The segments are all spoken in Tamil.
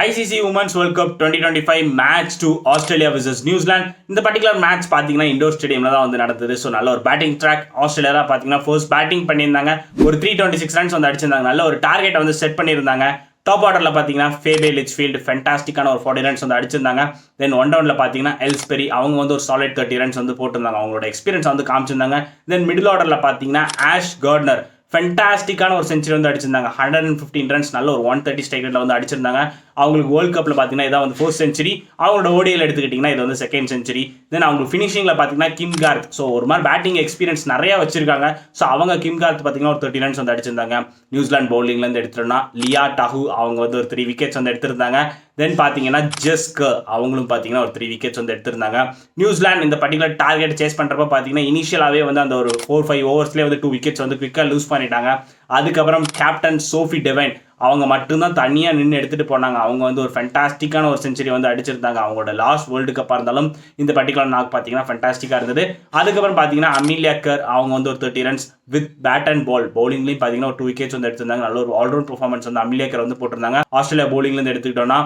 ICC women's world cup 2025 match to Australia vs New Zealand. இந்த பர்டிகுலர் மேட்ச் பார்த்தீங்கன்னா இண்டோர் ஸ்டேடியம்ல தான் வந்து நடந்தது. ஸோ நல்ல ஒரு பேட்டிங் ட்ராக். ஆஸ்திரேலியா பார்த்தீங்கன்னா ஃபர்ஸ்ட் பேட்டிங் பண்ணியிருந்தாங்க. ஒரு 326 ரன்ஸ் வந்து அடிச்சிருந்தாங்க. நல்ல ஒரு டார்கெட்டை வந்து செட் பண்ணியிருந்தாங்க. டாப் ஆர்டரில் பார்த்தீங்கன்னா ஃபேபே லிச்ஃபீல்டு ஃபென்டாஸ்டிக்கான ஒரு 40 ரன்ஸ் வந்து அடிச்சிருந்தாங்க. தென் ஒன் டவுனில் பார்த்தீங்கன்னா எல்ஸ்பெரி அவங்க வந்து ஒரு சாலிட் 30 ரன்ஸ் வந்து போட்டிருந்தாங்க. அவங்களோட எக்ஸ்பீரியன்ஸ் வந்து காமிச்சிருந்தாங்க. தென் மிடில் ஆர்டரில் பார்த்தீங்கன்னா ஆஷ் கார்ட்னர் ஃபென்டாஸ்டிக்கான ஒரு செஞ்சுரி வந்து அடிச்சிருந்தாங்க. 115 ரன்ஸ் நல்ல ஒரு 130 ஸ்ட்ரைக் ரேட்ல வந்து அடிச்சிருந்தாங்க. அவங்களுக்கு வேர்ல்ட் கப்ல பார்த்தீங்கன்னா இதான் வந்து ஃபர்ஸ்ட் செஞ்சுரி. அவங்களோட ஓடியில் எடுத்துக்கிட்டிங்கன்னா இது வந்து செகண்ட் செஞ்சுரி. தென் அவங்க ஃபினிஷிங்கில் பார்த்தீங்கன்னா கிம் கார்த். ஸோ ஒரு மாதிரி பேட்டிங் எக்ஸ்பீரியன்ஸ் நிறைய வச்சிருக்காங்க. ஸோ அவங்க கிம் கார்த் பார்த்தீங்கன்னா ஒரு 30 ரன்ஸ் வந்து அடிச்சிருந்தாங்க. நியூசிலாந்து பவுலிங்லேருந்து எடுத்துட்டோம்னா லியா டஹு அவங்க வந்து ஒரு 3 விக்கெட்ஸ் வந்து எடுத்திருந்தாங்க. தென் பார்த்தீங்கன்னா ஜெஸ்கர் அவங்களும் பார்த்தீங்கன்னா ஒரு 3 விக்கெட்ஸ் வந்து எடுத்திருந்தாங்க. நியூசிலாந்து இந்த பர்டிகுலர் டார்கெட் சேஸ் பண்ணுறப்ப பார்த்தீங்கன்னா இனிஷியலாகவே வந்து அந்த ஒரு 4-5 ஓவர்ஸ்லேயே வந்து 2 விக்கெட்ஸ் வந்து குவிக்காக லூஸ் பண்ணிட்டாங்க. அதுக்கப்புறம் கேப்டன் சோஃபி டெவைன் அவங்க மட்டும்தான் தனியாக நின்று எடுத்துகிட்டு போனாங்க. அவங்க வந்து ஒரு ஃபென்டாஸ்டிக்கான ஒரு செஞ்சுரி வந்து அடிச்சிருந்தாங்க. அவங்களோட லாஸ்ட் வேர்ல்டு கப்பாக இருந்தாலும் இந்த பர்டிகுலர் நாக் பார்த்தீங்கன்னா ஃபென்டாஸ்டிக்காக இருந்தது. அதுக்கப்புறம் பார்த்தீங்கன்னா அமிலியா கர் அவங்க வந்து ஒரு 30 runs with bat and ball பவுலிங்லேயும் பார்த்தீங்கன்னா ஒரு 2 விக்கெட்ஸ் வந்து எடுத்திருந்தாங்க. நல்ல ஒரு ஆல்ரவுண்ட் பெர்ஃபார்மன்ஸ் வந்து அமிலியா கர் வந்து போட்டிருந்தாங்க. ஆஸ்திரேலியா பவுலிங்லேருந்து எடுத்துக்கிட்டோம்னா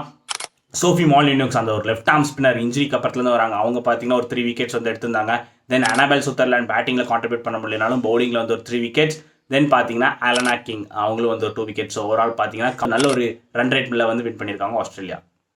சோஃபி மாலினோக்ஸ் அந்த ஒரு லெஃப்ட் ஆர்ம் ஸ்பின்னர் இன்ஜுரிக்கு அப்புறத்துலேருந்து வராங்க. அவங்க பார்த்தீங்கன்னா ஒரு 3 விக்கெட்ஸ் வந்து எடுத்திருந்தாங்க. தென் அனபெல் சுத்தர்லேண்ட் பேட்டிங்கில் கான்ட்ரிபியூட் பண்ண முடியலனாலும் பவுலிங்கில் வந்து ஒரு 3 விக்கெட்ஸ். தென் பார்த்தீங்கன்னா ஆலனா கிங் அவங்களும் வந்து ஒரு 2 விக்கெட்ஸ். ஓவரால் பார்த்தீங்கன்னா நல்ல ஒரு ரன் ரேட்ல வந்து வின் பண்ணியிருக்காங்க ஆஸ்திரேலியா.